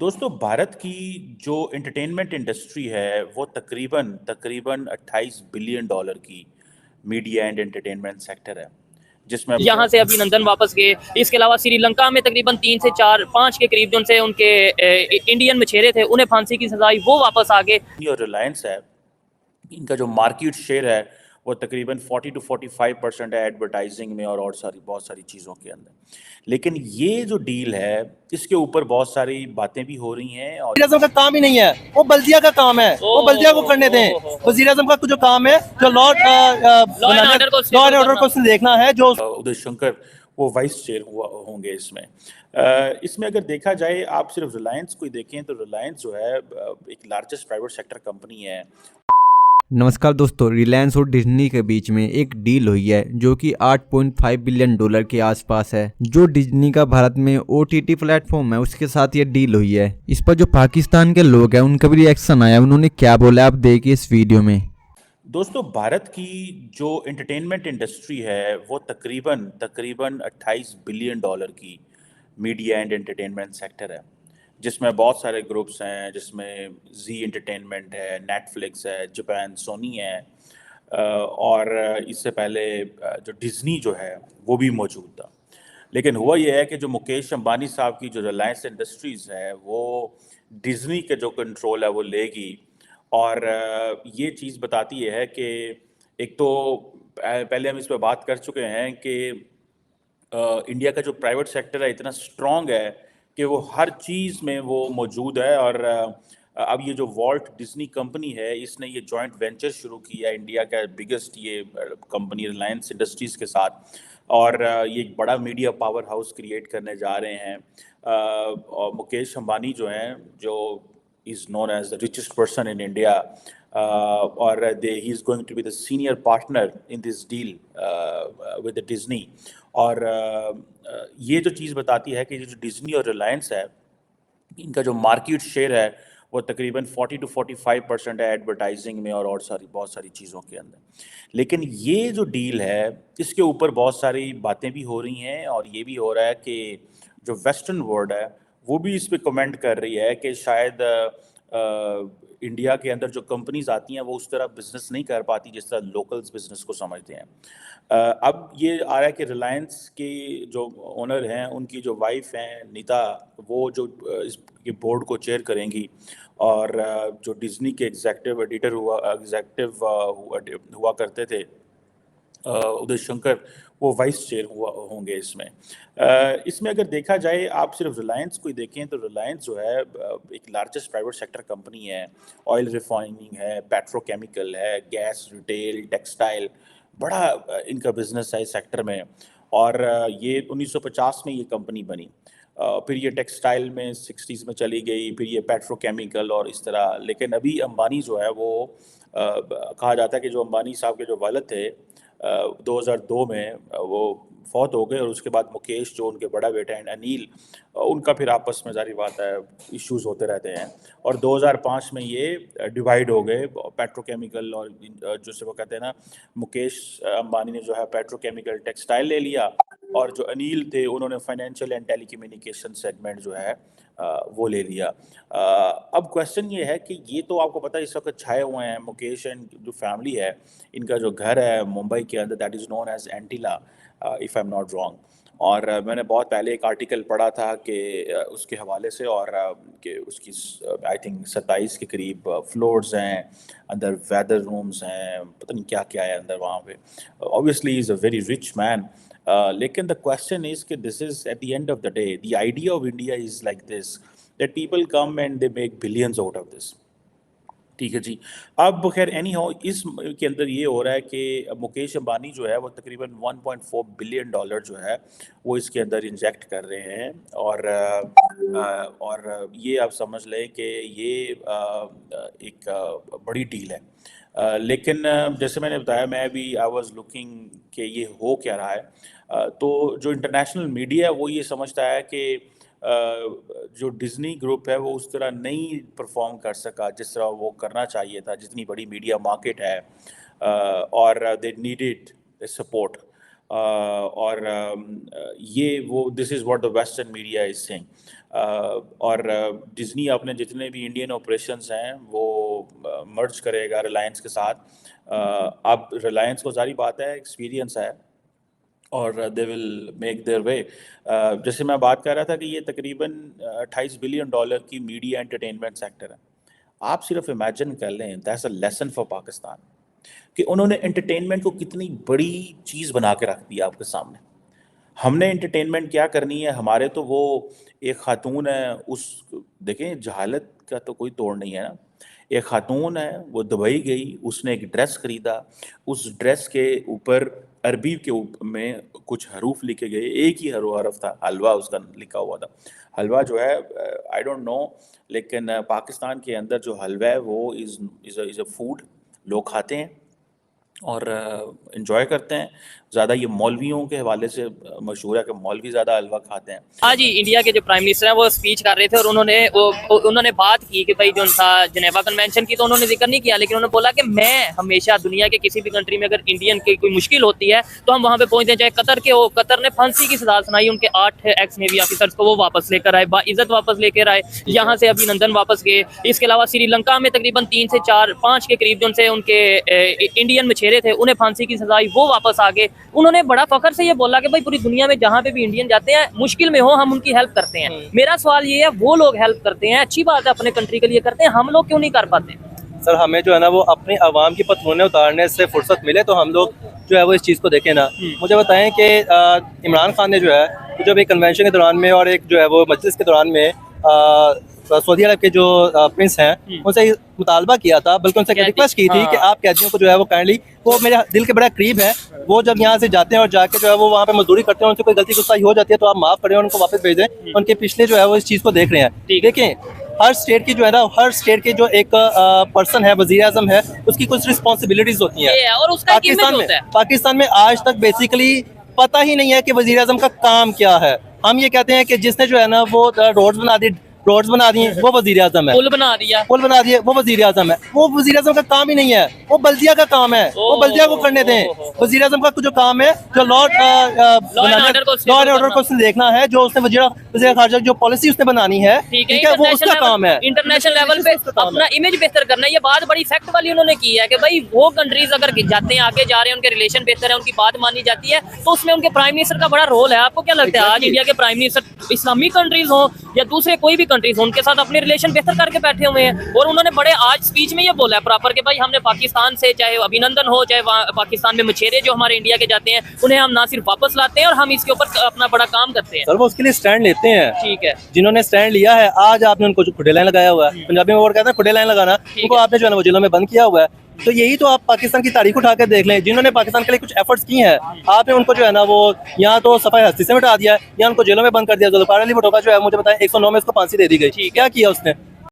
दोस्तों भारत की जो एंटरटेनमेंट इंडस्ट्री है वो तकरीबन तकरीबन 28 बिलियन डॉलर की मीडिया एंड एंटरटेनमेंट सेक्टर है जिसमें यहाँ से अभिनंदन वापस गए। इसके अलावा श्रीलंका में तकरीबन 3 से 4 5 के करीब जो से उनके इंडियन मछेरे थे उन्हें फांसी की सजा हुई, वो वापस आ गए। और रिलायंस है, इनका जो मार्केट शेयर है वो तकरीबन 40 to 45% है एडवर्टाइजिंग में और बहुत सारी चीज़ों के अंदर। लेकिन ये जो डील है इसके ऊपर बहुत सारी बातें भी हो रही हैं और वज़ीर आज़म का काम ही नहीं है, वो बल्दिया का काम है, वो बल्दिया को करने दें। वज़ीर आज़म का जो काम है जो लॉ एंड ऑर्डर को देखना है। जो उदय शंकर वो वाइस चेयर होंगे इसमें। इसमें अगर देखा जाए, आप सिर्फ रिलायंस को ही देखें तो रिलायंस जो है एक लार्जेस्ट प्राइवेट सेक्टर कंपनी है। नमस्कार दोस्तों, रिलायंस और डिज्नी के बीच में एक डील हुई है जो कि 8.5 बिलियन डॉलर के आसपास है। जो डिज्नी का भारत में OTT प्लेटफॉर्म है उसके साथ ये डील हुई है। इस पर जो पाकिस्तान के लोग हैं उनका भी रिएक्शन आया, उन्होंने क्या बोला आप देखिए इस वीडियो में। दोस्तों भारत की जो एंटरटेनमेंट इंडस्ट्री है वो तकरीबन तकरीबन 28 बिलियन डॉलर की मीडिया एंड एंटरटेनमेंट सेक्टर है जिसमें बहुत सारे ग्रुप्स हैं, जिसमें जी एंटरटेनमेंट है, नेटफ्लिक्स है, जापान सोनी है और इससे पहले जो डिज्नी जो है वो भी मौजूद था। लेकिन हुआ ये है कि जो मुकेश अंबानी साहब की जो रिलायंस इंडस्ट्रीज़ है वो डिज्नी के जो कंट्रोल है वो लेगी। और ये चीज़ बताती है कि एक तो पहले हम इस पर बात कर चुके हैं कि इंडिया का जो प्राइवेट सेक्टर है इतना स्ट्रॉन्ग है कि वो हर चीज़ में वो मौजूद है। और अब ये जो वॉल्ट डिज्नी कंपनी है इसने ये जॉइंट वेंचर शुरू किया है इंडिया का बिगेस्ट ये कंपनी रिलायंस इंडस्ट्रीज़ के साथ। और ये एक बड़ा मीडिया पावर हाउस क्रिएट करने जा रहे हैं। और मुकेश अंबानी जो हैं, जो is known as the richest person in India, he is going to be the senior partner in this deal with the Disney. और ये जो चीज़ बताती है कि जो डिज्नी और रिलायंस है इनका जो मार्केट शेयर है वो तकरीबन 40 to 45% है एडवर्टाइजिंग में और बहुत सारी चीज़ों के अंदर। लेकिन ये जो डील है इसके ऊपर बहुत सारी बातें भी हो रही हैं और ये भी हो रहा है कि जो वेस्टर्न वर्ल्ड है वो भी इस पे कमेंट कर रही है कि शायद इंडिया के अंदर जो कंपनीज आती हैं वो उस तरह बिजनेस नहीं कर पाती जिस तरह लोकल्स बिजनेस को समझते हैं। अब ये आ रहा है कि रिलायंस के जो ओनर हैं उनकी जो वाइफ हैं नीता, वो जो इसके बोर्ड को चेयर करेंगी। और जो डिज्नी के एग्जेक्टिव हुआ करते थे उदय शंकर, वो वाइस चेयर होंगे इसमें। इसमें अगर देखा जाए, आप सिर्फ रिलायंस को ही देखें तो रिलायंस जो है एक लार्जेस्ट प्राइवेट सेक्टर कंपनी है। ऑयल रिफाइनिंग है, पेट्रोकेमिकल है, गैस, रिटेल, टेक्सटाइल, बड़ा इनका बिजनेस है इस सेक्टर में। और ये 1950 में ये कंपनी बनी, फिर ये टेक्सटाइल में 60s में चली गई, फिर ये पेट्रोकेमिकल और इस तरह। लेकिन अभी अंबानी जो है वो कहा जाता है कि जो अंबानी साहब के जो वालिद थे 2002 में वो फौत हो गए। और उसके बाद मुकेश जो उनके बड़ा बेटा हैं अनिल, उनका फिर आपस में जारी बात है इश्यूज होते रहते हैं। और 2005 में ये डिवाइड हो गए पेट्रोकेमिकल और जो वो कहते हैं ना, मुकेश अंबानी ने जो है पेट्रोकेमिकल टेक्सटाइल ले लिया और जो अनिल थे उन्होंने फाइनेंशियल एंड टेलीकम्युनिकेशन सेगमेंट जो है वो ले लिया। अब क्वेश्चन ये है कि ये तो आपको पता है इस वक्त छाए हुए हैं। मुकेश एंड जो फैमिली है, इनका जो घर है मुंबई के अंदर, that is known as Antilia, if I am not wrong. और मैंने बहुत पहले एक आर्टिकल पढ़ा था कि उसके हवाले से, और कि उसकी आई थिंक 27 के करीब फ्लोर्स हैं, अंदर वेदर रूम्स हैं, पता नहीं क्या क्या है अंदर वहाँ पे। Obviously is a very rich man. लेकिन द क्वेश्चन इज़ कि this is at the end of the day the idea of India is like this, that people come and they make billions out of this. ठीक है जी। अब खैर any how, इस के अंदर ये हो रहा है कि मुकेश अंबानी जो है वो तकरीबन 1.4 बिलियन डॉलर जो है वो इसके अंदर इंजेक्ट कर रहे हैं। और ये आप समझ लें कि ये एक बड़ी डील है। लेकिन जैसे मैंने बताया, मैं भी आई वाज लुकिंग कि ये हो क्या रहा है। तो जो इंटरनेशनल मीडिया है वो ये समझता है कि जो डिज्नी ग्रुप है वो उस तरह नहीं परफॉर्म कर सका जिस तरह वो करना चाहिए था, जितनी बड़ी मीडिया मार्केट है। और दे नीडेड सपोर्ट। और ये वो this is what the western media is saying. और डिज्नी अपने जितने भी इंडियन ऑपरेशंस हैं वो मर्ज करेगा रिलायंस के साथ। अब रिलायंस को सारी बात है, एक्सपीरियंस है और they will make their way. जैसे मैं बात कर रहा था कि ये तकरीबन $28 बिलियन की मीडिया एंटरटेनमेंट सेक्टर है। आप सिर्फ इमेजिन कर लें, that's a lesson for Pakistan कि उन्होंने एंटरटेनमेंट को कितनी बड़ी चीज़ बना के रख दिया आपके सामने। हमने एंटरटेनमेंट क्या करनी है, हमारे तो वो एक खातून है, उस देखें जहालत का तो कोई तोड़ नहीं है ना। एक खातून है, वो दुबई गई, उसने एक ड्रेस ख़रीदा, उस ड्रेस के ऊपर अरबी के में कुछ हरूफ लिखे गए, एक ही हरफ था, हलवा उसका लिखा हुआ था। हलवा जो है आई डोंट नो, लेकिन पाकिस्तान के अंदर जो हलवा है वो इज़ अ फूड, लोग खाते हैं और इन्जॉय करते हैं। ज़्यादा ये मौलवियों के हवाले से मशहूर है कि मौलवी ज़्यादा हलवा खाते हैं। हाँ जी, इंडिया के जो प्राइम मिनिस्टर हैं वो स्पीच कर रहे थे और उन्होंने बात की कि भाई जो था जिनेवा कन्वेंशन की, तो उन्होंने जिक्र नहीं किया, लेकिन उन्होंने बोला कि मैं हमेशा दुनिया के किसी भी कंट्री में अगर इंडियन की कोई मुश्किल होती है तो हम वहाँ पे पहुँचते हैं। चाहे कतर के हो, कतर ने फांसी की सजा सुनाई उनके 8 एक्स नेवी ऑफिसर्स को, वो वापस लेकर आए, बाइज्जत वापस लेकर आए, यहाँ से अभिनंदन वापस गए। इसके अलावा श्रीलंका में तकरीबन 3 से 4-5 के करीब जो उनसे उनके इंडियन मछेरे थे उन्हें फांसी की सजा, वो वापस आ गए। उन्होंने बड़ा फखर से ये बोला कि भाई पूरी दुनिया में जहाँ पे भी इंडियन जाते हैं मुश्किल में हो हम उनकी हेल्प करते हैं। मेरा सवाल ये है, वो लोग हेल्प करते हैं, अच्छी बात है, अपने कंट्री के लिए करते हैं, हम लोग क्यों नहीं कर पाते? सर हमें जो है ना वो अपनी आवाम की पतलूनें उतारने से फुर्सत मिले तो हम लोग जो है वो इस चीज़ को देखें ना। मुझे बताएं कि इमरान खान ने जो है जब एक कन्वेंशन के दौरान में और एक जो है वो मजलिस के दौरान में सऊदी अरब के जो प्रिंस हैं उनसे मुतालबा किया था, बल्कि उनसे रिक्वेस्ट की थी कि आप कैदियों को जो है वो काइंडली, वो मेरे दिल के बड़ा करीब है, वो जब यहाँ से जाते हैं और जाके जो है वो वहाँ पे मजदूरी करते हैं, उनसे कोई गलती गुस्ताही हो जाती है तो आप माफ़ करें, उनको वापस भेज दें। उनके पिछले जो है वो इस चीज़ को देख रहे हैं। देखें, हर स्टेट की जो है ना, हर स्टेट के जो एक पर्सन है, वज़ीर आज़म है, उसकी कुछ रिस्पॉन्सिबिलिटीज होती हैं और उसका पाकिस्तान में आज तक बेसिकली पता ही नहीं है कि वज़ीर आज़म का काम क्या है। हम ये कहते हैं कि जिसने जो है ना वो रोड्स बना दी वो वज़ीर आज़म है, पुल बना दिए वो वज़ीर आज़म है। वो वज़ीर आज़म का काम ही नहीं है, वो बल्दिया का काम है, वो बल्दिया को करने दें। वज़ीर आज़म का जो काम है, जो लॉ एंड ऑर्डर को उसने देखना है, जो उसने वज़ीर खारजा जो पॉलिसी उसने बनानी है, ठीक है, वो उसका काम है। इंटरनेशनल लेवल पे अपना इमेज बेहतर करना है। ये बात बड़ी फैक्ट वाली उन्होंने की है कि भाई वो कंट्रीज अगर जाते हैं, आगे जा रहे हैं, उनके रिलेशन बेहतर है, उनकी बात मानी जाती है, तो उसमें उनके प्राइम मिनिस्टर का बड़ा रोल है। आपको क्या लगता है आज इंडिया के प्राइम मिनिस्टर इस्लामी कंट्रीज हो या दूसरे कोई भी कंट्रीज उनके साथ अपने रिलेशन बेहतर करके बैठे हुए हैं? और उन्होंने बड़े आज स्पीच में ये बोला है प्रॉपर कि भाई हमने पाकिस्तान से, चाहे अभिनंदन हो, चाहे पाकिस्तान में मछेरे जो हमारे इंडिया के जाते हैं उन्हें हम ना सिर्फ वापस लाते हैं और हम इसके ऊपर अपना बड़ा काम करते हैं। सर वो उसके लिए स्टैंड लेते हैं, ठीक है, जिन्होंने स्टैंड लिया है। आज आपने उनको जो खुडे लाइन लगाया हुआ है, पंजाबी में वो कहते हैं खुडे लाइन लगाना, उनको आपने जो है ना वो जेलों में बंद किया हुआ है। तो यही तो आप पाकिस्तान की तारीख उठा कर देख लें, जिन्होंने पाकिस्तान के लिए कुछ एफर्ट्स की हैं, आपने उनको जो है ना वो यहाँ तो सफाई हस्ती से मिटा दिया है, या उनको जेलों में बंद कर दिया। जुल्फ़िकार अली भुट्टो का जो है मुझे बताएं 109 में उसको फांसी दे दी गई, क्या किया उसने?